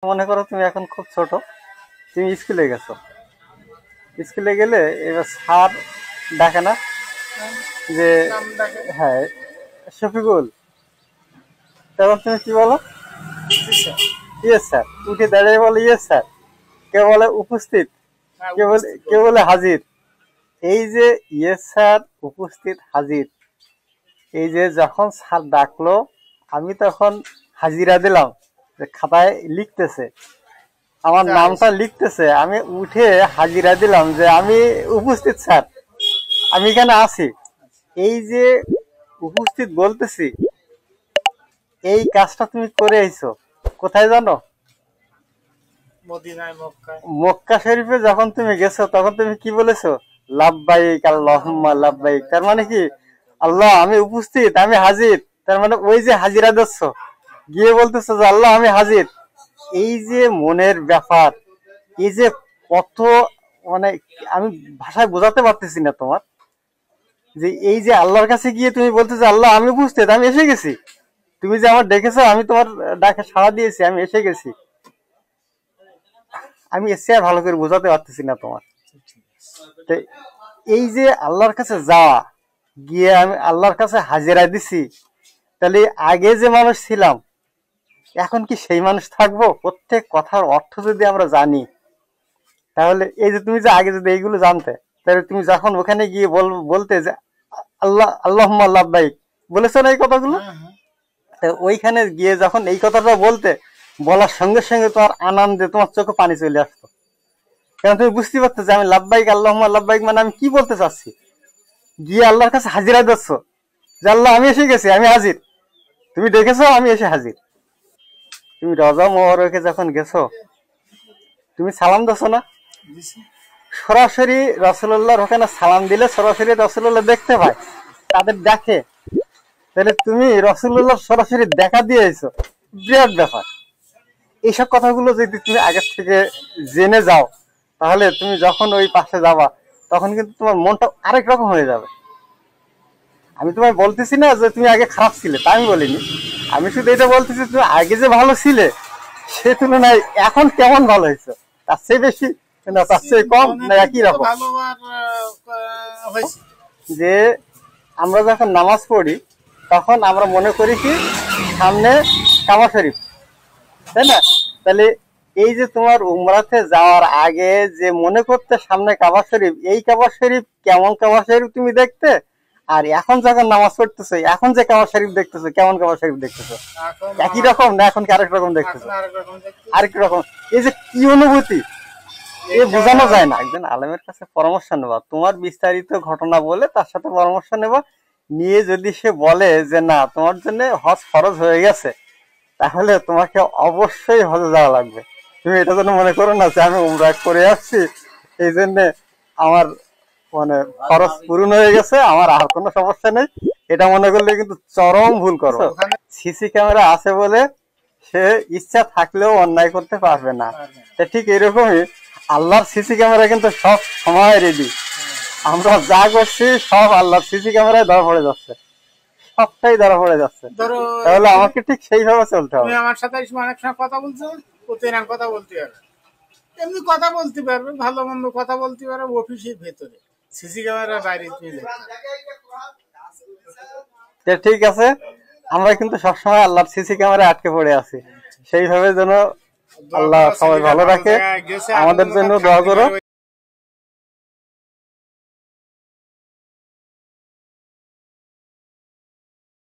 মনে করো তুমি এখন খুব ছোট, তুমি স্কুলে গেছো, স্কুলে গেলে এবার স্যার ডাকে না যে হ্যাঁ শফিকুল, তখন তুমি কি বলো? Yes sir. উঠে দাঁড়িয়ে বলে ইয়েস স্যার। কে বলে উপস্থিত, কে বলে হাজির। এই যে ইয়েস স্যার, উপস্থিত, হাজির, এই যে যখন স্যার ডাকলো আমি তখন হাজিরা দিলাম, যে খাতায় লিখতেছে, আমার নামটা লিখতেছে, আমি উঠে হাজিরা দিলাম যে আমি উপস্থিত স্যার, আমি এখানে আছি। এই যে উপস্থিত বলতেছি, এই কাজটা তুমি করে আইছো কোথায় জানো? মক্কা শরীফে যখন তুমি গেছো তখন তুমি কি বলেছো? লাব্বাইক আল্লাহুম্মা লাব্বাইক। তার মানে কি? আল্লাহ আমি উপস্থিত, আমি হাজির। তার মানে ওই যে হাজিরা দিচ্ছ, গিয়ে বলতেছো যে আল্লাহ আমি হাজির। এই যে মনের ব্যাপার, এই যে কত, মানে আমি ভাষায় বোঝাতে পারতেছি না তোমার, যে এই যে আল্লাহর কাছে গিয়ে তুমি বলতেছো আল্লাহ আমি উপস্থিত, আমি এসে গেছি। তুমি যে আমার ডেকেছো, আমি তোমার ডাকে সাড়া দিয়েছি, আমি এসে গেছি। আমি এসে আর ভালো করে বোঝাতে পারতেছি না তোমার। তো এই যে আল্লাহর কাছে যাওয়া, গিয়ে আমি আল্লাহর কাছে হাজিরা দিছি, তাহলে আগে যে মানুষ ছিলাম এখন কি সেই মানুষ থাকবো? প্রত্যেক কথার অর্থ যদি আমরা জানি, তাহলে এই যে তুমি যে আগে যদি এইগুলো জানতে, তাহলে তুমি যখন ওখানে গিয়ে বলতে যে আল্লাহ আল্লাহুম্মা লাব্বাইক বলেছো না এই কথাগুলো, ওইখানে গিয়ে যখন এই কথাটা বলার সঙ্গে সঙ্গে তোমার আনন্দে তোমার চোখে পানি চলে আসতো। কারণ তুমি বুঝতে পারতো যে আমি লাব্বাইক আল্লাহুম্মা লাব্বাইক মানে আমি কি বলতে চাচ্ছি। গিয়ে আল্লাহর কাছে হাজিরা দিচ্ছ যে আল্লাহ আমি এসে গেছি, আমি হাজির। তুমি দেখেছো আমি এসে হাজির। তুমি রজা মোবারকে যখন গেছো, তুমি সালাম দিছো না? সরাসরি রাসূলুল্লাহর ওখানে সালাম দিলে সরাসরি রাসূলুল্লাহ দেখতে পায়, তাদের দেখে। তাহলে তুমি রাসূলুল্লাহ সরাসরি দেখা দিয়েছো, বিরাট ব্যাপার। এইসব কথাগুলো যদি তুমি আগের থেকে জেনে যাও, তাহলে তুমি যখন ওই পাশে যাবা তখন কিন্তু তোমার মনটা আরেক রকম হয়ে যাবে। আমি তোমায় বলতেছি না যে তুমি আগে খারাপ ছিলে, তা আমি বলিনি। আমি শুধু এটা বলতেছি তুমি আগে যে ভালো ছিলে সে তুলনায় এখন কেমন ভালো হয়েছে, তার চেয়ে বেশি না তার চেয়ে কম না একই রকম। যে আমরা যখন নামাজ পড়ি তখন আমরা মনে করি কি সামনে কাবা শরীফ, তাই না? তাহলে এই যে তোমার উমরাতে যাওয়ার আগে যে মনে করতে সামনে কাবা শরীফ, এই কাবা শরীফ কেমন কাবা শরীফ তুমি দেখতে, আর এখন যখন নামাজ পড়তেছো এখন যে কাবা শরীফ দেখতেছো কেমন কাবা শরীফ দেখতেছো, একই রকম না এখন কি আরেক রকম দেখতেছো? আরেক রকম। এই যে কি অনুভূতি, এ বোঝানো যায় না। একজন আলেমের কাছে পরামর্শ নেবা, তোমার বিস্তারিত ঘটনা বলে তার সাথে পরামর্শ নেবা, নিয়ে যদি সে বলে যে না তোমার জন্য হজ ফরজ হয়ে গেছে, তাহলে তোমাকে অবশ্যই হজে যাওয়া লাগবে। তুমি এটা যেন মনে করো না যে আমি উমরা করে আসছি এই জন্য আমার মানে খরচ পূরণ হয়ে গেছে, আমার আর কোনো সমস্যা নেই। এটা মনে করলে কিন্তু চরম ভুল করো। সিসি ক্যামেরা আছে বলে সে ইচ্ছা থাকলেও অন্যায় করতে পারবে না। ঠিক এরকমই আল্লাহর সিসি ক্যামেরা কিন্তু সব সময় রেডি। আমরা যা করছি সব আল্লাহর সিসি ক্যামেরায় ধরা পড়ে যাচ্ছে, সবটাই ধরা পড়ে যাচ্ছে। তাহলে আমাকে ঠিক সেইভাবে চলতে হবে। আমার সাথে অনেক সময় কথা বলছো, প্রতিদিন কথা বলতে পারবে, এমনি কথা বলতে পারবে, ভালো মন্দ কথা বলতে পারবে অফিসের ভেতরে, সিসি ক্যামেরার বাইরে ঠিক আছে। আমরা কিন্তু সবসময় আল্লাহর সিসি ক্যামেরায় আটকে পড়ে আছি, সেইভাবে যেন আল্লাহ সবাই ভালো রাখে। আমাদের জন্য দোয়া করো।